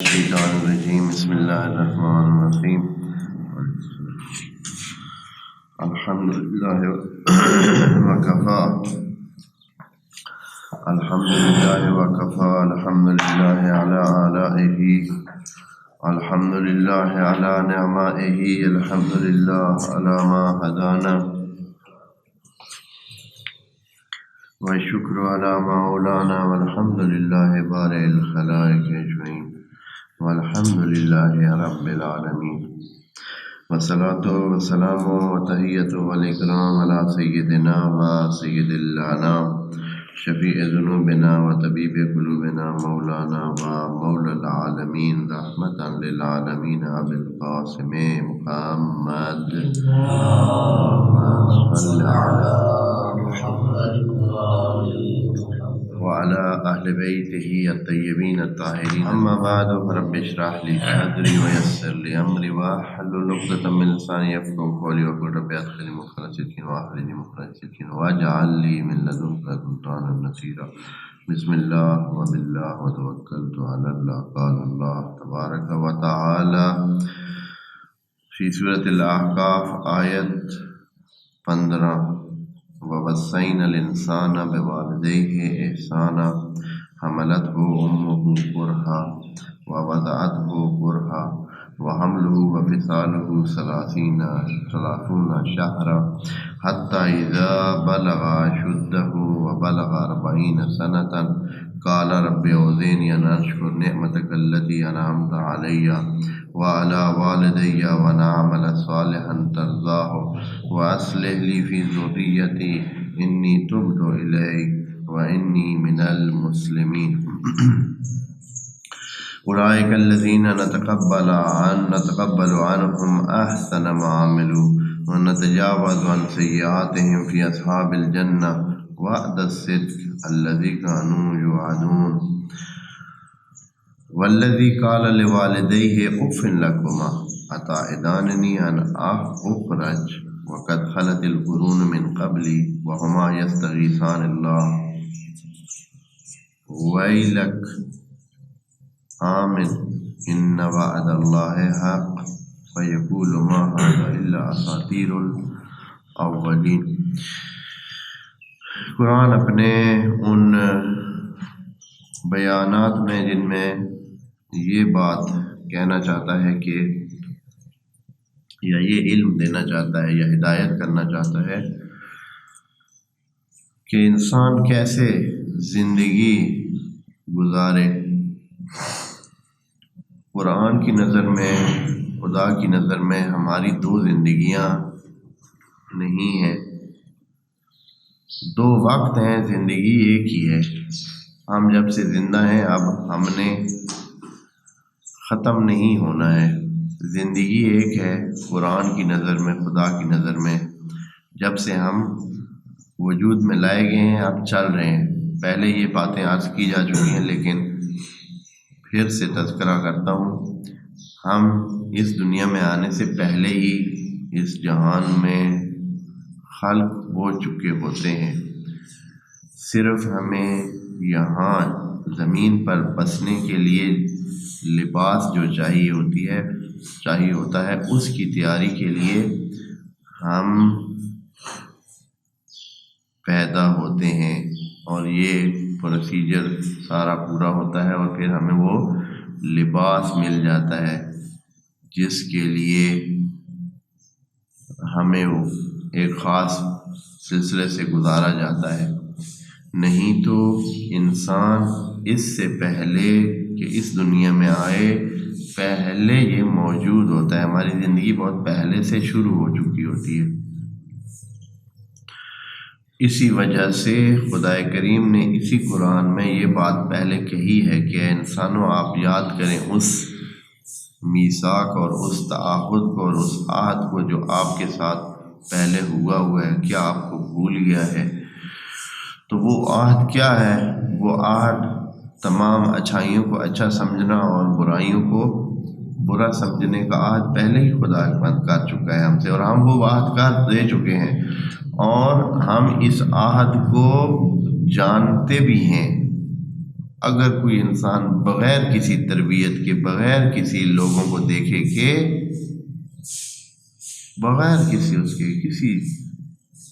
الشيطان الرجيم بسم الله الرحمن الرحيم الحمد لله وكفى الحمد لله وكفى الحمد لله على آلائه الحمد لله على نعمائه الحمد لله على ما هدانا والشكر على ما مولانا والحمد لله بارئ الخلائق أجمعين والحمد لله رب العالمين والصلاة والسلام وتحية والإكرام على سيدنا وسيد الأنام شفيع ذنوبنا وطبيب قلوبنا مولانا ومولى العالمين رحمة للعالمين أبي القاسم محمد اللهم صل على محمد وعلى أهل بيته الطيبين الطاهرين أما بعد فرب اشرح لي صدري ويسر لي أمري واحلل عقدة من لساني يفقهوا قولي وقل رب أدخلني مدخل صدق وأخرجني مخرج صدق واجعل لي من لدنك سلطانا نصيرا بسم الله وبالله وتوكلت على الله قال الله تبارك وتعالى في سورة الأحقاف آية 15 ووصينا الإنسان بوالديه إحسانا حملته أمه كرها ووضعته كرها وحمله وفصاله 30 شهرا حتى إذا بلغ أشده وبلغ 40 سنة قال رب أوزعني أن أشكر نعمتك التي أنعمت علي وعلى والدي وأن أعمل صالحا ترضاه وأصلح لي في ذريتي إني تبت إليك وإني من المسلمين أولئك الذين نتقبل عنهم أحسن ما عملوا ونتجاوز عن سيئاتهم في أصحاب الجنة وعد الصدق الذي كانوا يوعدون والذي قال لوالديه أف لكما أتعدانني أن أخرج وقد خلت القرون من قبلي وهما يستغيثان الله ويلك آمن إن وعد الله حق فيقول ما هذا إلا أساطير الأولين۔ قرآن اپنے ان بیانات میں جن میں یہ بات کہنا چاہتا ہے کہ یا یہ علم دینا چاہتا ہے یا ہدایت کرنا چاہتا ہے کہ انسان کیسے زندگی گزارے۔ قرآن کی نظر میں، خدا کی نظر میں ہماری دو زندگیاں نہیں ہیں، دو وقت ہیں، زندگی ایک ہی ہے۔ ہم جب سے زندہ ہیں اب ہم نے ختم نہیں ہونا ہے۔ زندگی ایک ہے قرآن کی نظر میں، خدا کی نظر میں۔ جب سے ہم وجود میں لائے گئے ہیں اب چل رہے ہیں۔ پہلے یہ باتیں عرض کی جا چکی ہیں لیکن پھر سے تذکرہ کرتا ہوں، ہم اس دنیا میں آنے سے پہلے ہی اس جہان میں خلق ہو چکے ہوتے ہیں۔ صرف ہمیں یہاں زمین پر بسنے کے لیے لباس جو چاہیے ہوتا ہے اس کی تیاری کے لیے ہم پیدا ہوتے ہیں اور یہ پروسیجر سارا پورا ہوتا ہے اور پھر ہمیں وہ لباس مل جاتا ہے جس کے لیے ہمیں ایک خاص سلسلے سے گزارا جاتا ہے۔ نہیں تو انسان اس سے پہلے کہ اس دنیا میں آئے پہلے یہ موجود ہوتا ہے، ہماری زندگی بہت پہلے سے شروع ہو چکی ہوتی ہے۔ اسی وجہ سے خدا کریم نے اسی قرآن میں یہ بات پہلے کہی ہے کہ اے انسانوں آپ یاد کریں اس میثاق اور اس تعہد کو اور اس عہد کو جو آپ کے ساتھ پہلے ہوا ہے، کیا آپ کو بھول گیا ہے؟ تو وہ عہد کیا ہے؟ وہ عہد تمام اچھائیوں کو اچھا سمجھنا اور برائیوں کو برا سمجھنے کا عہد پہلے ہی خدا کر چکا ہے ہم سے، اور ہم وہ عہد کر دے چکے ہیں اور ہم اس عہد کو جانتے بھی ہیں اگر کوئی انسان بغیر کسی تربیت کے، بغیر کسی لوگوں کو دیکھے کہ بغیر کسی اس کے کسی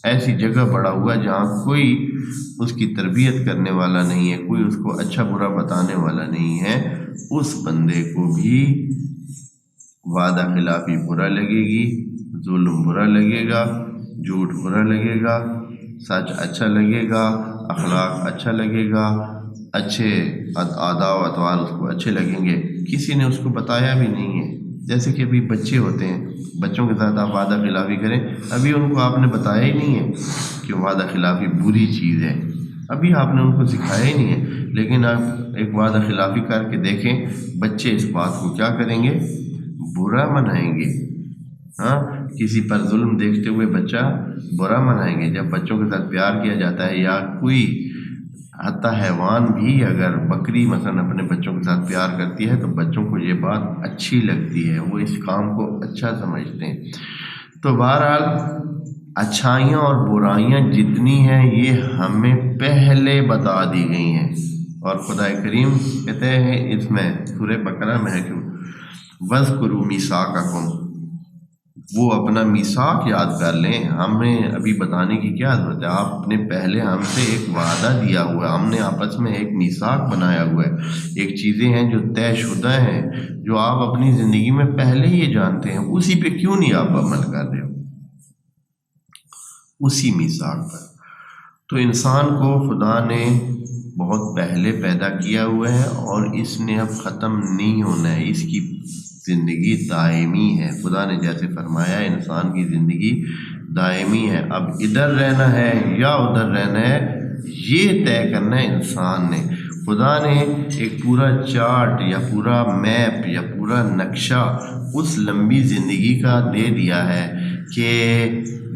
ایسی جگہ بڑا ہوا جہاں کوئی اس کی تربیت کرنے والا نہیں ہے، کوئی اس کو اچھا برا بتانے والا نہیں ہے، اس بندے کو بھی وعدہ خلافی برا لگے گی، ظلم برا لگے گا، جھوٹ برا لگے گا، سچ اچھا لگے گا، اخلاق اچھا لگے گا، اچھے آداب و اطوار اس کو اچھے لگیں گے۔ کسی نے اس کو بتایا بھی نہیں ہے، جیسے کہ ابھی بچے ہوتے ہیں، بچوں کے ساتھ آپ وعدہ خلافی کریں، ابھی ان کو آپ نے بتایا ہی نہیں ہے کہ وعدہ خلافی بری چیز ہے، ابھی آپ نے ان کو سکھایا ہی نہیں ہے، لیکن آپ ایک وعدہ خلافی کر کے دیکھیں، بچے اس بات کو کیا کریں گے؟ برا منائیں گے۔ ہاں، کسی پر ظلم دیکھتے ہوئے بچہ برا منائیں گے۔ جب بچوں کے ساتھ پیار کیا جاتا ہے، یا کوئی حتی حیوان بھی اگر بکری مثلا اپنے بچوں کے ساتھ پیار کرتی ہے تو بچوں کو یہ بات اچھی لگتی ہے، وہ اس کام کو اچھا سمجھتے ہیں۔ تو بہرحال اچھائیاں اور برائیاں جتنی ہیں یہ ہمیں پہلے بتا دی گئی ہیں، اور خدا کریم کہتے ہیں اس میں سورہ بقرہ میں ہے کہ وَاذْكُرُوا مِيثَاقَكُمْ، وہ اپنا میثاق یاد کر لیں۔ ہمیں ابھی بتانے کی کیا ضرورت ہے؟ آپ نے پہلے ہم سے ایک وعدہ دیا ہوا ہے، ہم نے آپس میں ایک میثاق بنایا ہوا ہے، ایک چیزیں ہیں جو طے شدہ ہیں، جو آپ اپنی زندگی میں پہلے ہی جانتے ہیں، اسی پہ کیوں نہیں آپ عمل کر رہے ہو؟ اسی میثاق پر۔ تو انسان کو خدا نے بہت پہلے پیدا کیا ہوا ہے، اور اس نے اب ختم نہیں ہونا ہے، اس کی زندگی دائمی ہے۔ خدا نے جیسے فرمایا انسان کی زندگی دائمی ہے، اب ادھر رہنا ہے یا ادھر رہنا ہے یہ طے کرنا ہے انسان نے۔ خدا نے ایک پورا چارٹ یا پورا میپ یا پورا نقشہ اس لمبی زندگی کا دے دیا ہے کہ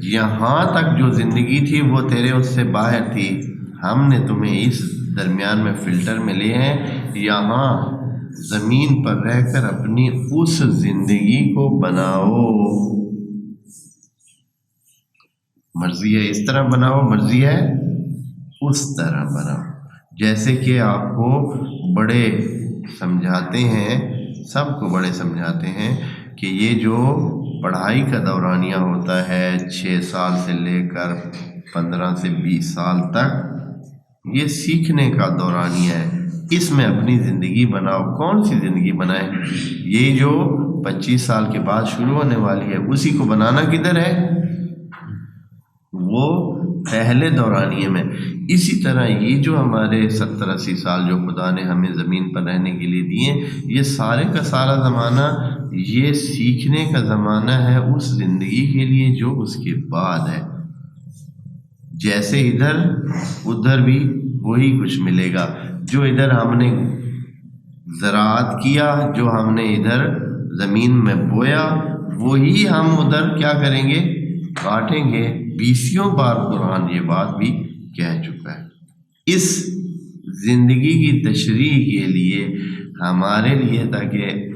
یہاں تک جو زندگی تھی وہ تیرے اس سے باہر تھی، ہم نے تمہیں اس درمیان میں فلٹر میں لے ہیں، یہاں زمین پر رہ کر اپنی اس زندگی کو بناؤ، مرضی ہے اس طرح بناؤ، مرضی ہے اس طرح بناؤ۔ جیسے کہ آپ کو بڑے سمجھاتے ہیں، سب کو بڑے سمجھاتے ہیں کہ یہ جو پڑھائی کا دورانیہ ہوتا ہے 6 سال سے لے کر 15 سے 20 سال تک، یہ سیکھنے کا دورانیہ ہے، اس میں اپنی زندگی بناؤ۔ کون سی زندگی بنائیں؟ یہ جو 25 سال کے بعد شروع ہونے والی ہے، اسی کو بنانا کدھر ہے؟ وہ پہلے دورانیے میں۔ اسی طرح یہ جو ہمارے 70-80 سال جو خدا نے ہمیں زمین پر رہنے کے لیے دیے، یہ سارے کا سارا زمانہ یہ سیکھنے کا زمانہ ہے اس زندگی کے لیے جو اس کے بعد ہے۔ جیسے ادھر ادھر بھی وہی کچھ ملے گا، جو ادھر ہم نے زراعت کیا، جو ہم نے ادھر زمین میں بویا، وہی ہم ادھر کیا کریں گے؟ کاٹیں گے۔ 20 بار قرآن یہ بات بھی کہہ چکا ہے۔ اس زندگی کی تشریح کے لیے ہمارے لیے، تاکہ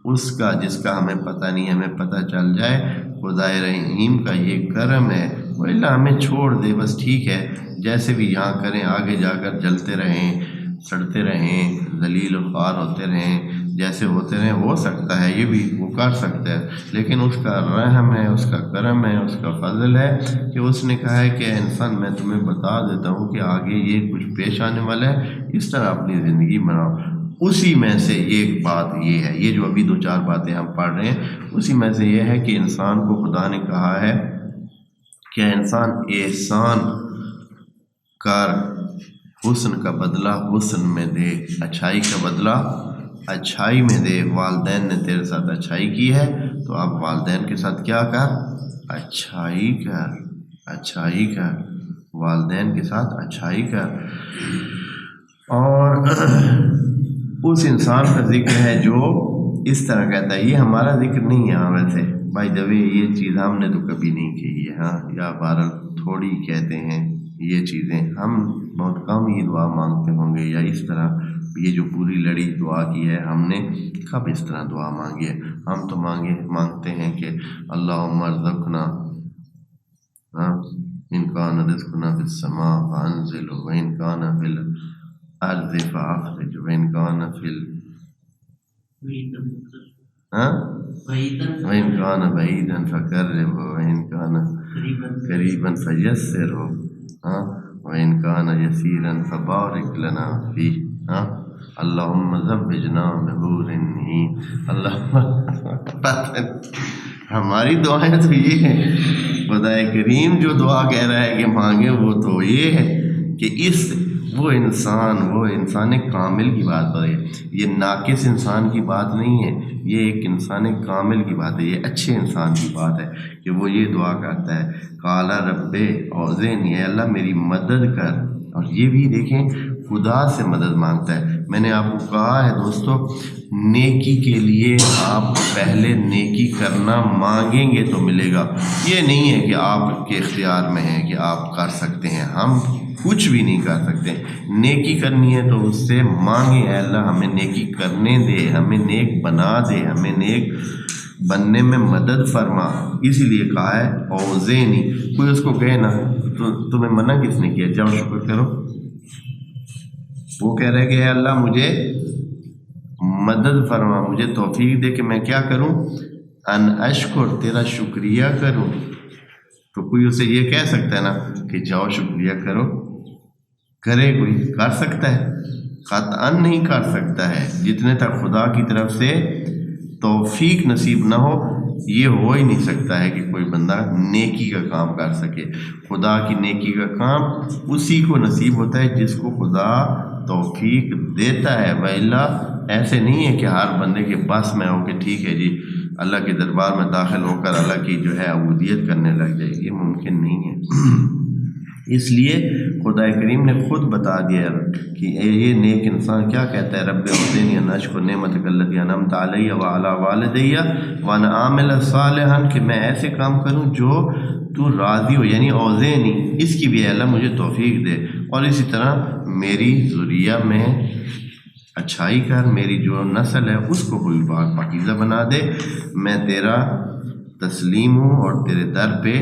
اس کا جس کا ہمیں پتہ نہیں ہمیں پتہ چل جائے، خدا رحیم کا یہ کرم ہے، وہ اللہ ہمیں چھوڑ دے بس ٹھیک ہے، جیسے بھی یہاں کریں، آگے جا کر جلتے رہیں، سڑتے رہیں، ذلیل و خوار ہوتے رہیں، جیسے ہوتے رہیں۔ ہو سکتا ہے یہ بھی وہ کر سکتا ہے، لیکن اس کا رحم ہے، اس کا کرم ہے، اس کا فضل ہے کہ اس نے کہا ہے کہ انسان میں تمہیں بتا دیتا ہوں کہ آگے یہ کچھ پیش آنے والا ہے، اس طرح اپنی زندگی بناؤ۔ اسی میں سے ایک بات یہ ہے، یہ جو ابھی 2-4 باتیں ہم پڑھ رہے ہیں، اسی میں سے یہ ہے کہ انسان کو خدا نے کہا ہے کہ انسان احسان کر، حسن کا بدلہ حسن میں دے، اچھائی کا بدلہ اچھائی میں دے۔ والدین نے تیرے ساتھ اچھائی کی ہے تو اب والدین کے ساتھ کیا کر؟ اچھائی کر، اچھائی کر، والدین کے ساتھ اچھائی کر۔ اور اس انسان کا ذکر ہے جو اس طرح کہتا ہے، یہ ہمارا ذکر نہیں ہے، ویسے بھائی جب یہ چیز ہم نے تو کبھی نہیں کہی ہے، ہاں، یا بہرحال تھوڑی کہتے ہیں یہ چیزیں، ہم بہت کم ہی دعا مانگتے ہوں گے، یا اس طرح یہ جو پوری لڑی دعا کی ہے ہم نے کب اس طرح دعا مانگی ہے؟ ہم تو مانگتے ہیں کہ اللہم ارزقنا، ان کان رزقنا فی السماء فانزل، وان کان فی ارض فاخرج وإن كان في وإن كان بعيدا فقرب وإن كان قريبا فيسر وإن كان يسيرا فبارك لنا فيه اللهم زوجنا بحور عین. اللہ ہماری دعائیں تو یہ ہیں، خدا کریم جو دعا کہہ رہا ہے کہ مانگے وہ تو یہ ہے کہ وہ انسان کامل کی بات ہو رہی ہے. یہ ناقص انسان کی بات نہیں ہے، یہ ایک انسان کامل کی بات ہے، یہ اچھے انسان کی بات ہے کہ وہ یہ دعا کرتا ہے قال رب اوزعنی، اے اللہ میری مدد کر. اور یہ بھی دیکھیں خدا سے مدد مانگتا ہے. میں نے آپ کو کہا ہے دوستو، نیکی کے لیے آپ پہلے نیکی کرنا مانگیں گے تو ملے گا. یہ نہیں ہے کہ آپ کے اختیار میں ہے کہ آپ کر سکتے ہیں، ہم کچھ بھی نہیں کر سکتے. نیکی کرنی ہے تو اس سے مانگیں، اے اللہ ہمیں نیکی کرنے دے، ہمیں نیک بنا دے، ہمیں نیک بننے میں مدد فرما. اسی لیے کہا ہے اوزعنی. کوئی اس کو کہے نا تو تمہیں منع کس نے کیا؟ جاؤ شکر کرو. وہ کہہ رہے کہ اے اللہ مجھے مدد فرما، مجھے توفیق دے کہ میں کیا کروں، ان اشکر، تیرا شکریہ کروں. تو کوئی اسے یہ کہہ سکتا ہے نا کہ جاؤ شکریہ کرو، کرے کوئی؟ کر سکتا ہے؟ قطعاً نہیں کر سکتا ہے. جتنے تک خدا کی طرف سے توفیق نصیب نہ ہو، یہ ہو ہی نہیں سکتا ہے کہ کوئی بندہ نیکی کا کام کر سکے. خدا کی نیکی کا کام اسی کو نصیب ہوتا ہے جس کو خدا توفیق دیتا ہے. وإلا ایسے نہیں ہے کہ ہر بندے کے بس میں ہو کہ ٹھیک ہے جی اللہ کے دربار میں داخل ہو کر اللہ کی جو ہے عبودیت کرنے لگ جائے. یہ ممکن نہیں ہے. اس لیے خدا کریم نے خود بتا دیا کہ یہ نیک انسان کیا کہتا ہے، رب اوزعنی ان اشکر نعمتک التی انعمت علی وعلی والدی وان اعمل صالحا، کہ میں ایسے کام کروں جو تو راضی ہو. یعنی اوزعنی، اس کی بھی اللہ مجھے توفیق دے، اور اسی طرح میری ذریہ میں اچھائی کر، میری جو نسل ہے اس کو کوئی پاکیزہ بنا دے. میں تیرا تسلیم ہوں اور تیرے در پہ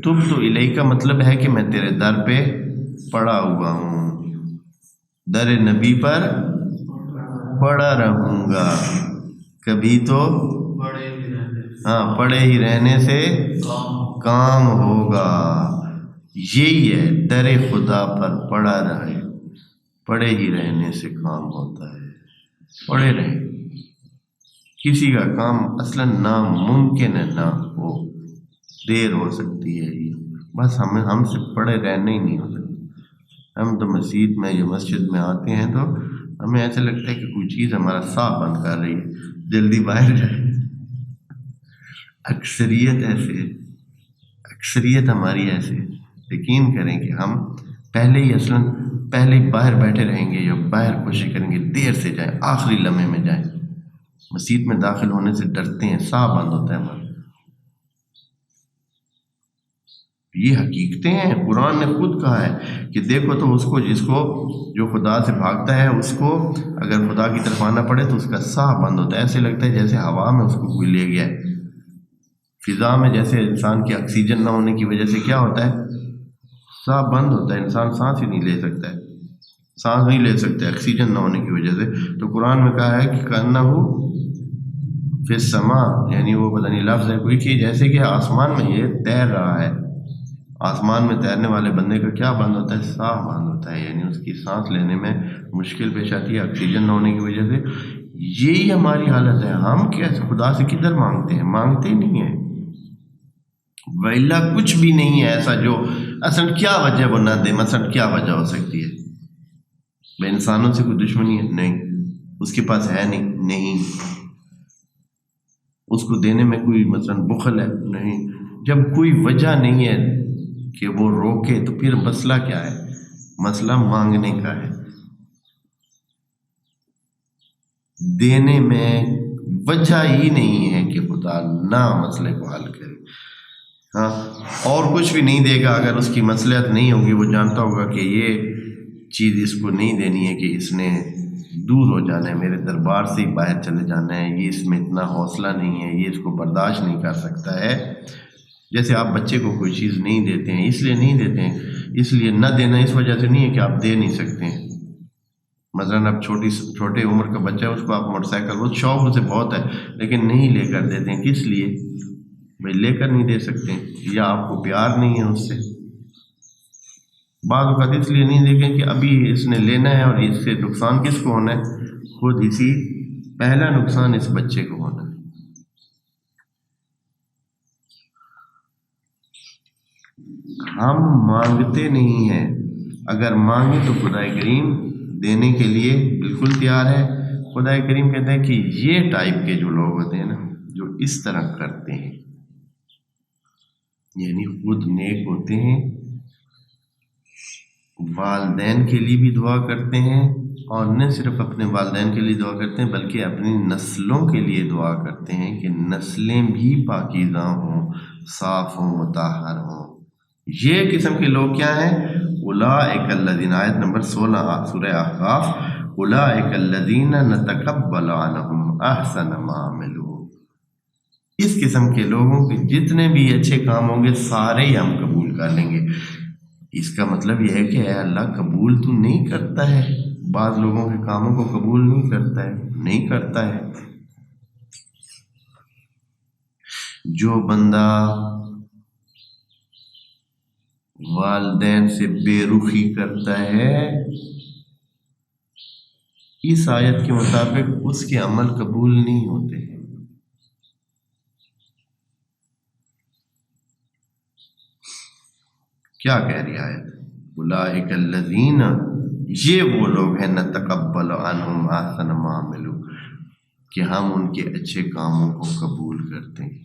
تبت الیک کا مطلب ہے کہ میں تیرے در پہ پڑا ہوا ہوں، در نبی پر پڑا رہوں گا. کبھی تو پڑے ہی رہنے سے کام ہوگا. یہی ہے در خدا پر پڑا رہے، پڑے ہی رہنے سے کام ہوتا ہے. پڑے رہیں، کسی کا کام اصلاً ناممکن ہے نہ ہو، دیر ہو سکتی ہے، یہ بس ہم سے پڑے رہنے ہی نہیں ہو سکتے. ہم تو مسجد میں یا مسجد میں آتے ہیں تو ہمیں ایسے لگتا ہے کہ کوئی چیز ہمارا سانپ بند کر رہی ہے، جلدی باہر جائے. اکثریت ہماری ایسے. یقین کریں کہ ہم پہلے ہی باہر بیٹھے رہیں گے یا باہر کوشش کریں گے دیر سے جائیں، آخری لمحے میں جائیں. مسجد میں داخل ہونے سے ڈرتے ہیں، سانپ بند ہوتا ہے ہمارا. یہ حقیقتیں ہیں. قرآن نے خود کہا ہے کہ دیکھو تو اس کو جو خدا سے بھاگتا ہے، اس کو اگر خدا کی طرف آنا پڑے تو اس کا سانح بند ہوتا ہے. ایسے لگتا ہے جیسے ہوا میں اس کو کوئی لے گیا ہے. فضا میں جیسے انسان کی آکسیجن نہ ہونے کی وجہ سے کیا ہوتا ہے، سانس بند ہوتا ہے، انسان سانس ہی نہیں لے سکتا ہے، سانس نہیں لے سکتا آکسیجن نہ ہونے کی وجہ سے. تو قرآن میں کہا ہے کہ کرنا ہو فی السماء، یعنی وہ پتہ نہیں لفظ ہے کوئی کہ جیسے کہ آسمان میں یہ تیر رہا ہے. آسمان میں تیرنے والے بندے کا کیا بند ہوتا ہے، سانس بند ہوتا ہے، یعنی اس کی سانس لینے میں مشکل پیش آتی ہے آکسیجن نہ ہونے کی وجہ سے. یہی ہماری حالت ہے. ہم کیسے خدا سے کدھر مانگتے ہیں، مانگتے نہیں ہیں. ویلا کچھ بھی نہیں ہے ایسا جو اصل کیا وجہ وہ نہ دے. مثلا کیا وجہ ہو سکتی ہے؟ بے انسانوں سے کوئی دشمنی ہے؟ نہیں. اس کے پاس ہے نہیں. اس کو دینے میں کوئی مثلا بخل ہے؟ نہیں. جب کوئی وجہ نہیں ہے کہ وہ روکے تو پھر مسئلہ کیا ہے؟ مسئلہ مانگنے کا ہے. دینے میں وجہ ہی نہیں ہے کہ خدا نہ مسئلے کو حل کرے. ہاں، اور کچھ بھی نہیں دے گا. اگر اس کی مصلحت نہیں ہوگی، وہ جانتا ہوگا کہ یہ چیز اس کو نہیں دینی ہے، کہ اس نے دور ہو جانا ہے، میرے دربار سے ہی باہر چلے جانا ہے، یہ اس میں اتنا حوصلہ نہیں ہے، یہ اس کو برداشت نہیں کر سکتا ہے. جیسے آپ بچے کو کوئی چیز نہیں دیتے ہیں، اس لیے نہیں دیتے ہیں، اس لیے نہ دینا اس وجہ سے نہیں ہے کہ آپ دے نہیں سکتے ہیں. مثلاً اب چھوٹے عمر کا بچہ ہے، اس کو آپ موٹر سائیکل، وہ شوق اسے بہت ہے لیکن نہیں لے کر دیتے ہیں. کس لیے؟ بھائی لے کر نہیں دے سکتے یا آپ کو پیار نہیں ہے اس سے. بعض اوقات اس لیے نہیں دیکھیں کہ ابھی اس نے لینا ہے اور اس سے نقصان کس کو ہونا ہے؟ خود اسی پہلا نقصان اس بچے کو ہونا ہے. ہم مانگتے نہیں ہیں، اگر مانگیں تو خدا کریم دینے کے لیے بالکل تیار ہے. خدا کریم کہتے ہیں کہ یہ ٹائپ کے جو لوگ ہوتے ہیں نا، جو اس طرح کرتے ہیں، یعنی خود نیک ہوتے ہیں، والدین کے لیے بھی دعا کرتے ہیں، اور نہ صرف اپنے والدین کے لیے دعا کرتے ہیں بلکہ اپنی نسلوں کے لیے دعا کرتے ہیں کہ نسلیں بھی پاکیزہ ہوں، صاف ہوں، مطہر ہوں. یہ قسم کے لوگ کیا ہیں؟ اولئک الذین، آیت نمبر 16 سورہ احقاف، اولئک الذین نتقبل عنہم احسن ما عملوا. اس قسم کے لوگوں کے جتنے بھی اچھے کام ہوں گے سارے ہی ہم قبول کر لیں گے. اس کا مطلب یہ ہے کہ اے اللہ قبول تو نہیں کرتا ہے، بعض لوگوں کے کاموں کو قبول نہیں کرتا ہے. جو بندہ والدین سے بے رخی کرتا ہے، اس آیت کے مطابق اس کے عمل قبول نہیں ہوتے. کیا کہہ رہی آیت؟ اولئک الذین، یہ وہ لوگ ہیں نتقبل عنہم احسن ما عملوا، کہ ہم ان کے اچھے کاموں کو قبول کرتے ہیں.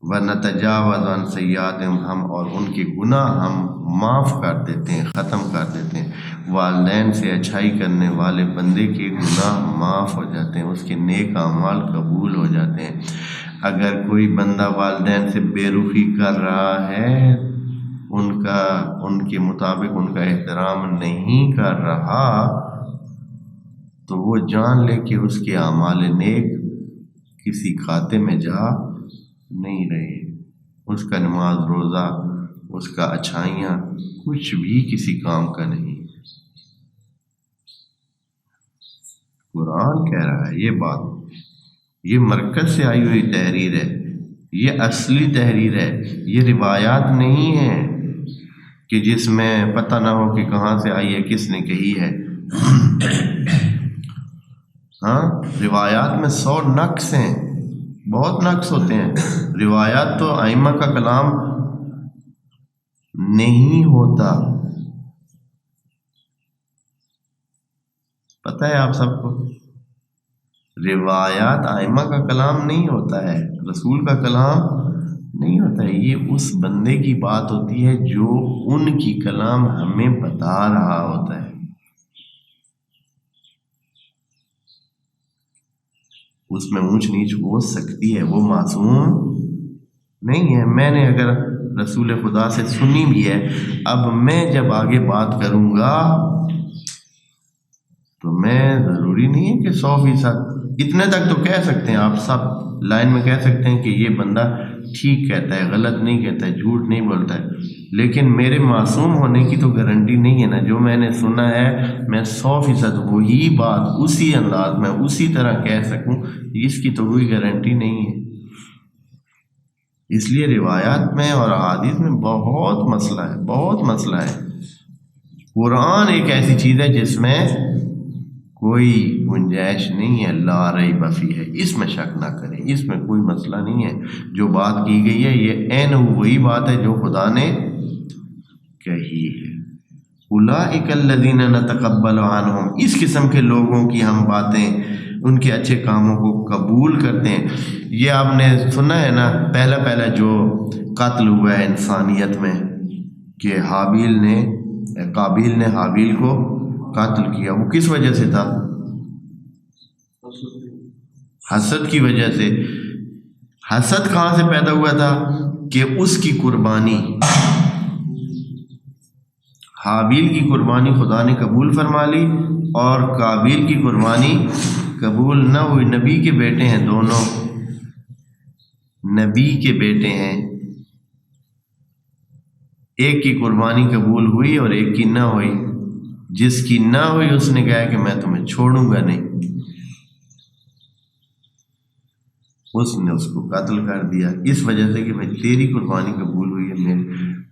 وَنَتَجَاوَزُ عَنْ سَیِّئَاتِہِمْ، ہم اور ان کے گناہ ہم معاف کر دیتے ہیں، ختم کر دیتے ہیں. والدین سے اچھائی کرنے والے بندے کے گناہ معاف ہو جاتے ہیں، اس کے نیک اعمال قبول ہو جاتے ہیں. اگر کوئی بندہ والدین سے بے رخی کر رہا ہے، ان کے مطابق ان کا احترام نہیں کر رہا، تو وہ جان لے کہ اس کے اعمال نیک کسی کھاتے میں جا نہیں رہے. اس کا نماز روزہ، اس کا اچھائیاں کچھ بھی کسی کام کا نہیں. قرآن کہہ رہا ہے یہ بات، یہ مرکز سے آئی ہوئی تحریر ہے، یہ اصلی تحریر ہے. یہ روایات نہیں ہیں کہ جس میں پتہ نہ ہو کہ کہاں سے آئی ہے، کس نے کہی ہے. ہاں، روایات میں 100 نقص ہیں، بہت نقص ہوتے ہیں. روایات تو ائمہ کا کلام نہیں ہوتا، پتہ ہے آپ سب کو. روایات ائمہ کا کلام نہیں ہوتا ہے، رسول کا کلام نہیں ہوتا ہے. یہ اس بندے کی بات ہوتی ہے جو ان کی کلام ہمیں بتا رہا ہوتا ہے. اس میں اونچ نیچ ہو سکتی ہے، وہ معصوم نہیں ہے. میں نے اگر رسول خدا سے سنی بھی ہے، اب میں جب آگے بات کروں گا تو میں ضروری نہیں ہے کہ 100% اتنے تک تو کہہ سکتے ہیں آپ سب لائن میں کہہ سکتے ہیں کہ یہ بندہ ٹھیک کہتا ہے، غلط نہیں کہتا ہے، جھوٹ نہیں بولتا ہے. لیکن میرے معصوم ہونے کی تو گارنٹی نہیں ہے نا. جو میں نے سنا ہے میں 100% وہی بات اسی انداز میں اسی طرح کہہ سکوں، اس کی تو کوئی گارنٹی نہیں ہے. اس لیے روایات میں اور احادیث میں بہت مسئلہ ہے، بہت مسئلہ ہے. قرآن ایک ایسی چیز ہے جس میں کوئی گنجائش نہیں ہے، لا ریب فیہ ہے، اس میں شک نہ کریں، اس میں کوئی مسئلہ نہیں ہے. جو بات کی گئی ہے یہ عین وہی بات ہے جو خدا نے کہی ہے. اولئک الذین نتقبل عنہم، اس قسم کے لوگوں کی ہم باتیں، ان کے اچھے کاموں کو قبول کرتے ہیں. یہ آپ نے سنا ہے نا، پہلا جو قتل ہوا ہے انسانیت میں، کہ قابیل نے حابیل کو قتل کیا، وہ کس وجہ سے تھا؟ حسد کی وجہ سے. حسد کہاں سے پیدا ہوا تھا؟ کہ اس کی قربانی، حابیل کی قربانی خدا نے قبول فرما لی اور قابیل کی قربانی قبول نہ ہوئی. نبی کے بیٹے ہیں دونوں، نبی کے بیٹے ہیں، ایک کی قربانی قبول ہوئی اور ایک کی نہ ہوئی. جس کی نہ ہوئی اس نے کہا کہ میں تمہیں چھوڑوں گا نہیں، اس نے اس کو قتل کر دیا اس وجہ سے کہ بھائی تیری قربانی قبول ہوئی ہے میری۔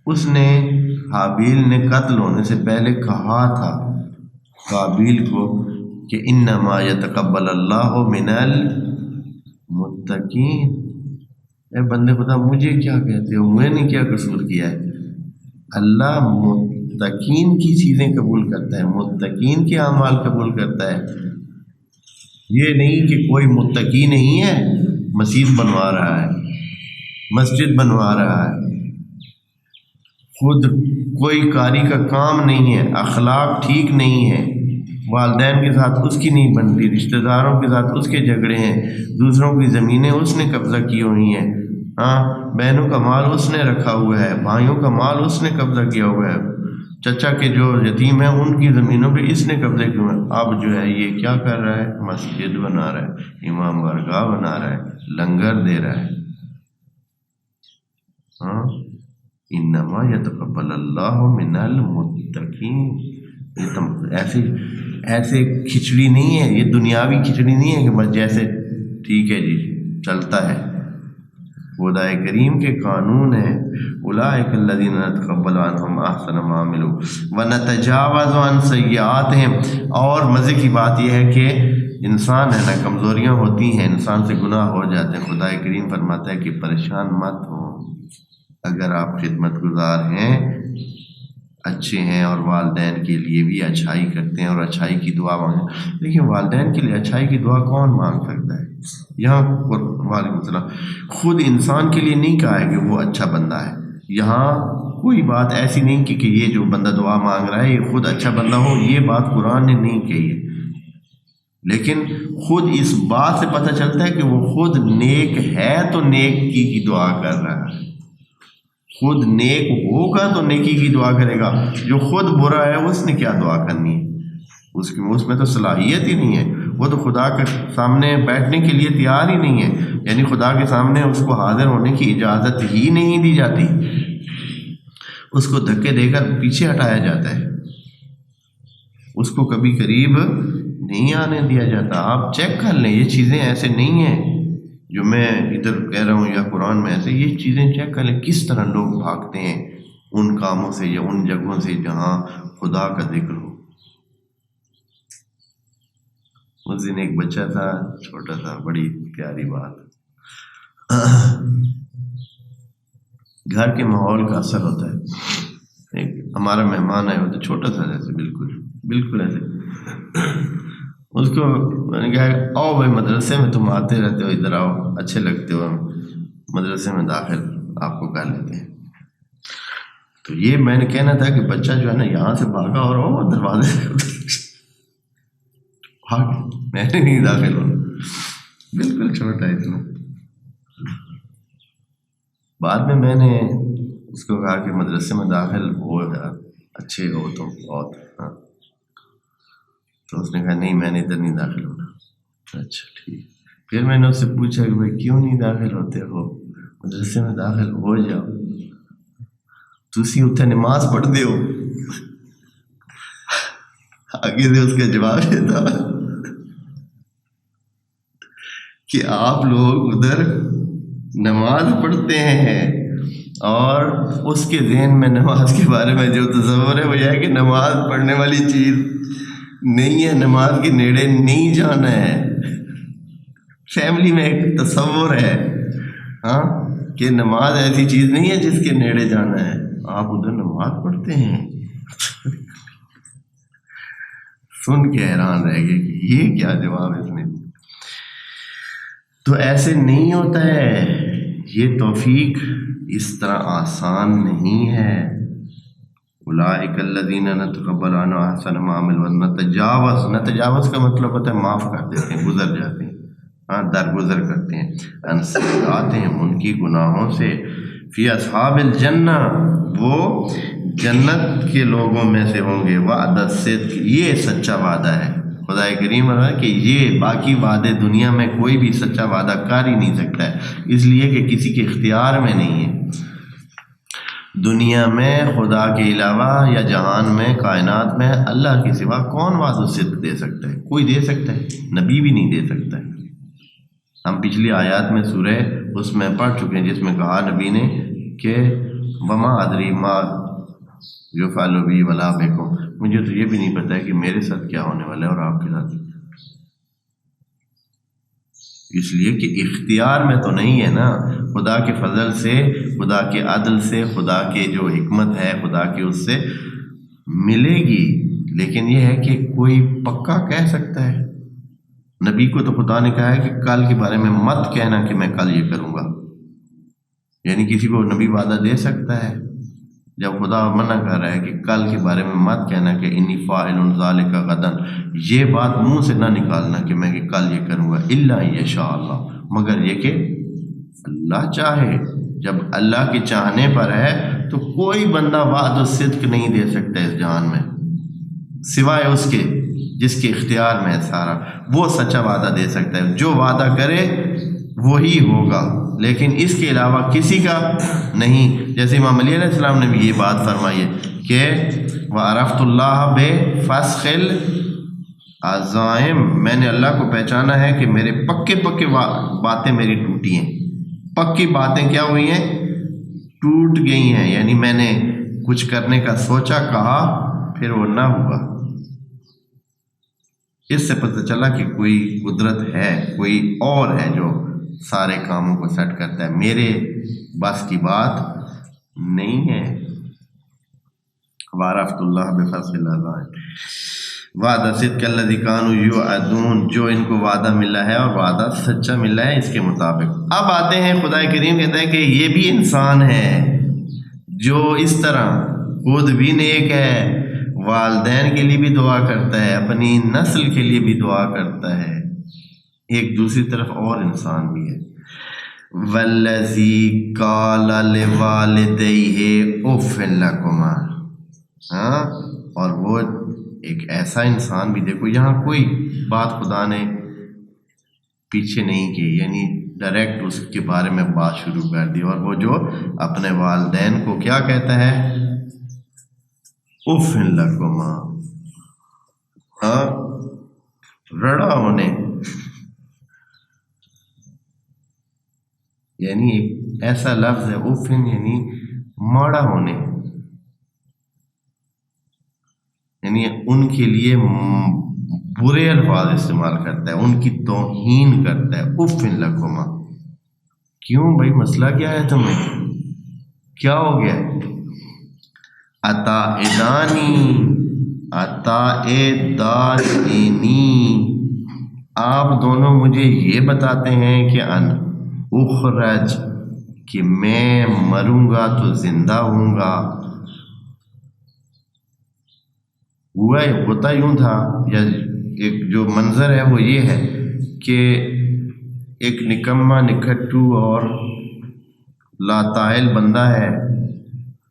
اس نے حابیل نے قتل ہونے سے پہلے کہا تھا قابیل کو کہ انما یتقبل اللہ من المتقین۔ اے بندے خدا مجھے کیا کہتے ہو، میں نے کیا قصور کیا ہے؟ اللہ متقین کی چیزیں قبول کرتا ہے، متقین کے اعمال قبول کرتا ہے۔ یہ نہیں کہ کوئی متقی نہیں ہے مسجد بنوا رہا ہے، مسجد بنوا رہا ہے، خود کوئی کاری کا کام نہیں ہے، اخلاق ٹھیک نہیں ہے، والدین کے ساتھ اس کی نہیں بنتی، رشتہ داروں کے ساتھ اس کے جھگڑے ہیں، دوسروں کی زمینیں اس نے قبضہ کی ہوئی ہیں، ہاں بہنوں کا مال اس نے رکھا ہوا ہے، بھائیوں کا مال اس نے قبضہ کیا ہوا ہے، چچا کے جو یتیم ہیں ان کی زمینوں پہ اس نے قبضہ کیا ہوا ہے۔ اب جو ہے یہ کیا کر رہا ہے؟ مسجد بنا رہا ہے، امام بارگاہ بنا رہا ہے، لنگر دے رہا ہے۔ ہاں انما یتقبل اللہ من المتقین۔ ایسے کھچڑی نہیں ہے، یہ دنیاوی کھچڑی نہیں ہے کہ بس جیسے ٹھیک ہے جی چلتا ہے، خدا کریم کے قانون ہیں اولئک الذین نتقبل عنہم احسن ما عملوا ونتجاوز عن سیئاتہم۔ اور مزے کی بات یہ ہے کہ انسان ہے نا، کمزوریاں ہوتی ہیں، انسان سے گناہ ہو جاتے ہیں، خدا کریم فرماتا ہے کہ پریشان مت ہو، اگر آپ خدمت گزار ہیں، اچھے ہیں اور والدین کے لیے بھی اچھائی کرتے ہیں اور اچھائی کی دعا مانگیں۔ لیکن والدین کے لیے اچھائی کی دعا کون مانگ سکتا ہے؟ یہاں وعلیکم السلام خود انسان کے لیے نہیں کہا ہے کہ وہ اچھا بندہ ہے، یہاں کوئی بات ایسی نہیں کہ یہ جو بندہ دعا مانگ رہا ہے یہ خود اچھا بندہ ہو، یہ بات قرآن نے نہیں کہی ہے، لیکن خود اس بات سے پتہ چلتا ہے کہ وہ خود نیک ہے تو نیکی کی دعا کر رہا ہے، خود نیک ہوگا تو نیکی کی دعا کرے گا، جو خود برا ہے اس نے کیا دعا کرنی ہے؟ اس میں تو صلاحیت ہی نہیں ہے، وہ تو خدا کے سامنے بیٹھنے کے لیے تیار ہی نہیں ہے، یعنی خدا کے سامنے اس کو حاضر ہونے کی اجازت ہی نہیں دی جاتی، اس کو دھکے دے کر پیچھے ہٹایا جاتا ہے، اس کو کبھی قریب نہیں آنے دیا جاتا۔ آپ چیک کر لیں، یہ چیزیں ایسے نہیں ہیں جو میں ادھر کہہ رہا ہوں یا قرآن میں ایسے، یہ چیزیں چیک کر لیں کس طرح لوگ بھاگتے ہیں ان کاموں سے یا ان جگہوں سے جہاں خدا کا ذکر ہو۔ اس دن ایک بچہ تھا، چھوٹا تھا، بڑی پیاری بات، گھر کے ماحول کا اثر ہوتا ہے۔ ایک ہمارا مہمان آیا ہوتا، چھوٹا تھا جیسے بالکل ایسے، اس کو میں نے کہا آؤ بھائی مدرسے میں تم آتے رہتے ہو، ادھر آؤ، اچھے لگتے ہو، مدرسے میں داخل آپ کو کر لیتے ہیں۔ تو یہ میں نے کہنا تھا کہ بچہ جو ہے نا یہاں سے بھاگا اور وہ دروازے بھاگ، میں نے نہیں داخل ہونا، بالکل چھوٹا ہے اتنا۔ بعد میں نے اس کو کہا کہ مدرسے میں داخل ہو، اچھے ہو تم بہت، ہاں، تو اس نے کہا نہیں میں نے ادھر نہیں داخل ہونا۔ اچھا ٹھیک، پھر میں نے اس سے پوچھا کہ بھائی کیوں نہیں داخل ہوتے ہو، مدرسے میں داخل ہو جاؤ، تسی اتنے نماز پڑھتے ہو؟ آگے سے اس کا جواب یہ تھا کہ آپ لوگ ادھر نماز پڑھتے ہیں اور اس کے ذہن میں نماز کے بارے میں جو تصور ہے وہ یہ ہے کہ نماز پڑھنے والی چیز نہیں ہے، نماز کے نیڑے نہیں جانا ہے۔ فیملی میں ایک تصور ہے ہاں کہ نماز ایسی چیز نہیں ہے جس کے نیڑے جانا ہے، آپ ادھر نماز پڑھتے ہیں۔ سن کے حیران رہ گئے کہ یہ کیا جواب اس نے۔ تو ایسے نہیں ہوتا ہے، یہ توفیق اس طرح آسان نہیں ہے۔ اولئک الذین نتقبل عنہم احسن ما عملوا ونتجاوز کا مطلب ہوتا ہے معاف کر دیتے ہیں، گزر جاتے ہیں، ہاں درگزر کرتے ہیں، عن سیئاتہم ان کی گناہوں سے، فی اصحاب الجنہ وہ جنت کے لوگوں میں سے ہوں گے، وعد الصدق یہ سچا وعدہ ہے۔ خدا کریم کہ یہ باقی وعدے دنیا میں کوئی بھی سچا وعدہ کر ہی نہیں سکتا ہے، اس لیے کہ کسی کے اختیار میں نہیں ہے۔ دنیا میں خدا کے علاوہ یا جہان میں کائنات میں اللہ کے سوا کون وعد و صدق دے سکتا ہے؟ کوئی دے سکتا ہے؟ نبی بھی نہیں دے سکتا ہے۔ ہم پچھلی آیات میں سورہ اس میں پڑھ چکے ہیں جس میں کہا نبی نے کہ وما ادری ما یفعل بی ولا بکم، مجھے تو یہ بھی نہیں پتہ ہے کہ میرے ساتھ کیا ہونے والا ہے اور آپ کے ساتھ، اس لیے کہ اختیار میں تو نہیں ہے نا، خدا کے فضل سے، خدا کے عدل سے، خدا کے جو حکمت ہے خدا کی اس سے ملے گی، لیکن یہ ہے کہ کوئی پکا کہہ سکتا ہے؟ نبی کو تو خدا نے کہا ہے کہ کل کے بارے میں مت کہنا کہ میں کل یہ کروں گا، یعنی کسی کو نبی وعدہ دے سکتا ہے؟ جب خدا منع کر رہا ہے کہ کل کے بارے میں مت کہنا کہ انی فاعل ذالک غدا، یہ بات منہ سے نہ نکالنا کہ میں کل یہ کروں گا، الا یشاء اللہ، مگر یہ کہ اللہ چاہے۔ جب اللہ کے چاہنے پر ہے تو کوئی بندہ وعد و صدق نہیں دے سکتا اس جہان میں سوائے اس کے جس کے اختیار میں ہے سارا، وہ سچا وعدہ دے سکتا ہے، جو وعدہ کرے وہی ہوگا، لیکن اس کے علاوہ کسی کا نہیں۔ جیسے امام علی علیہ السلام نے بھی یہ بات فرمائی ہے کہ وَعَرَفْتُ اللَّهَ بِفَسْخِ الْعَزَائِمِ، میں نے اللہ کو پہچانا ہے کہ میرے پکے باتیں میری ٹوٹی ہیں، پکی باتیں کیا ہوئی ہیں؟ ٹوٹ گئی ہیں، یعنی میں نے کچھ کرنے کا سوچا، کہا، پھر وہ نہ ہوا۔ اس سے پتہ چلا کہ کوئی قدرت ہے، کوئی اور ہے جو سارے کاموں کو سیٹ کرتا ہے، میرے بس کی بات نہیں ہے۔ وَعَرَفْتُ اللَّهَ بِفَضْلِ اللَّهِ وعدہ صدق الذی کانوا یوعدون، جو ان کو وعدہ ملا ہے اور وعدہ سچا ملا ہے اس کے مطابق۔ اب آتے ہیں خدا کریم کہتا ہے کہ یہ بھی انسان ہے جو اس طرح خود بھی نیک ہے، والدین کے لیے بھی دعا کرتا ہے، اپنی نسل کے لیے بھی دعا کرتا ہے، ایک دوسری طرف اور انسان بھی ہے۔ وَالَّذِي قَالَ لِوَالِدَيْهِ أُفٍّ لَكُمَا، اور وہ ایک ایسا انسان بھی، دیکھو یہاں کوئی بات خدا نے پیچھے نہیں کی، یعنی ڈائریکٹ اس کے بارے میں بات شروع کر دی، اور وہ جو اپنے والدین کو کیا کہتا ہے؟ اف لکما، رڑا ہونے، یعنی ایک ایسا لفظ ہے اوفن، یعنی ماڑا ہونے، یعنی ان کے لیے برے الفاظ استعمال کرتا ہے، ان کی توہین کرتا ہے۔ اوفن لکما، کیوں بھائی؟ مسئلہ کیا ہے تمہیں؟ کیا ہو گیا؟ آپ دونوں مجھے یہ بتاتے ہیں کہ ان اخرج، کہ میں مروں گا تو زندہ ہوں گا۔ ہوتا یوں تھا، یا ایک جو منظر ہے وہ یہ ہے کہ ایک نکما، نکھٹو اور لاتعال بندہ ہے،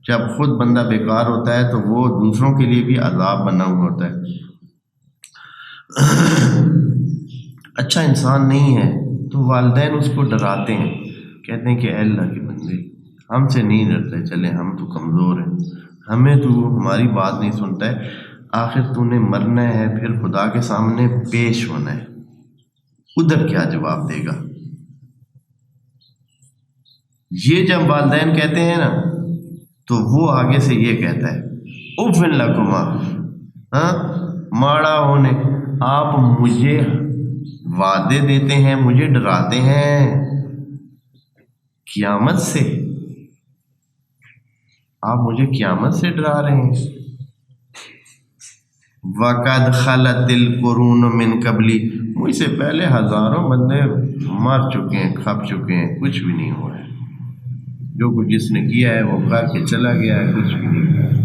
جب خود بندہ بیکار ہوتا ہے تو وہ دوسروں کے لیے بھی عذاب بنا ہوا ہوتا ہے، اچھا انسان نہیں ہے، تو والدین اس کو ڈراتے ہیں، کہتے ہیں کہ اے اللہ کے بندے، ہم سے نہیں ڈرتے، چلے ہم تو کمزور ہیں، ہمیں تو ہماری بات نہیں سنتا ہے، آخر تو نے مرنا ہے، پھر خدا کے سامنے پیش ہونا ہے، ادھر کیا جواب دے گا؟ یہ جب والدین کہتے ہیں نا تو وہ آگے سے یہ کہتا ہے اوفن لکما، ماڑا ہونے، آپ مجھے وعدے دیتے ہیں، مجھے ڈراتے ہیں قیامت سے، آپ مجھے قیامت سے ڈرا رہے ہیں۔ وَقَدْ خَلَتِ الْقُرُونُ مِنْ قَبْلِي، مجھ سے پہلے ہزاروں بندے مر چکے ہیں، کھپ چکے ہیں، کچھ بھی نہیں ہوا ہے، جو کچھ جس نے کیا ہے وہ کر کے چلا گیا ہے، کچھ بھی نہیں ہوا ہے،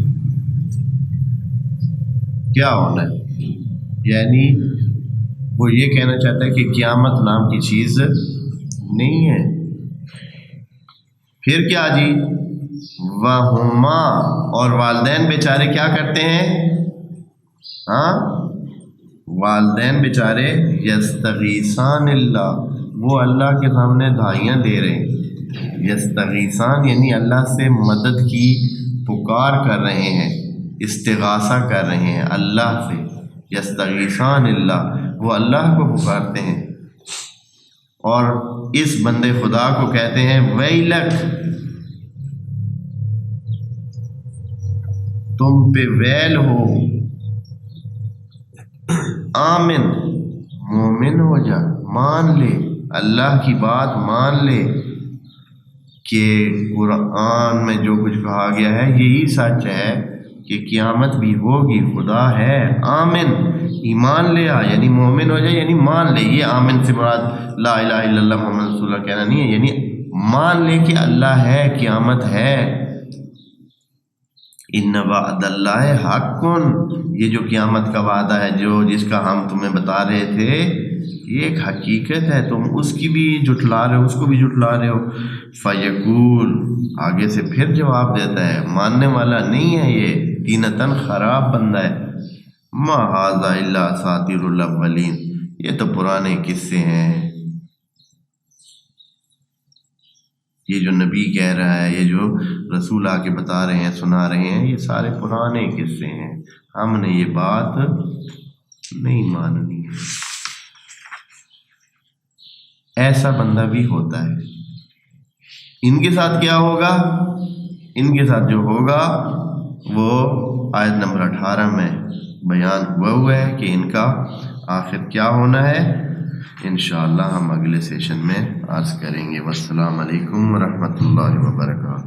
کیا ہونا ہے؟ یعنی وہ یہ کہنا چاہتا ہے کہ قیامت نام کی چیز نہیں ہے۔ پھر کیا جی؟ وَهُمَا، اور والدین بیچارے کیا کرتے ہیں؟ والدین بیچارے یستغیثان اللہ، وہ اللہ کے سامنے دھائیاں دے رہے ہیں، یستغیثان یعنی اللہ سے مدد کی پکار کر رہے ہیں، استغاثہ کر رہے ہیں اللہ سے، یستغیثان اللہ، وہ اللہ کو پکارتے ہیں، اور اس بندے خدا کو کہتے ہیں ویلک، تم پہ ویل ہو، آمن، مومن ہو جا، مان لے اللہ کی بات، مان لے کہ قرآن میں جو کچھ کہا گیا ہے یہی سچ ہے کہ قیامت بھی ہوگی، خدا ہے، آمن، ایمان لے آ، یعنی مومن ہو جائے، یعنی مان لے۔ یہ آمن سے مراد لا الہ الا اللہ محمد رسول اللہ کہنا نہیں ہے، یعنی مان لے کہ اللہ ہے، قیامت ہے۔ ان وعد اللہ حق، یہ جو قیامت کا وعدہ ہے جس کا ہم تمہیں بتا رہے تھے، یہ ایک حقیقت ہے، تم اس کی بھی جھٹلا رہے ہو، اس کو بھی جھٹلا رہے ہو۔ فیقول، آگے سے پھر جواب دیتا ہے، ماننے والا نہیں ہے یہ، تینتاً خراب بندہ ہے، ما ھذا الا اساطیر الاولین، یہ تو پرانے قصے ہیں، یہ جو نبی کہہ رہا ہے، یہ جو رسول آ کے بتا رہے ہیں، سنا رہے ہیں، یہ سارے پرانے قصے ہیں، ہم نے یہ بات نہیں ماننی ہے۔ ایسا بندہ بھی ہوتا ہے۔ ان کے ساتھ کیا ہوگا؟ ان کے ساتھ جو ہوگا وہ آیت نمبر 18 میں بیان ہوا ہے کہ ان کا آخر کیا ہونا ہے۔ انشاءاللہ ہم اگلے سیشن میں عرض کریں گے۔ والسلام علیکم ورحمۃ اللہ وبرکاتہ۔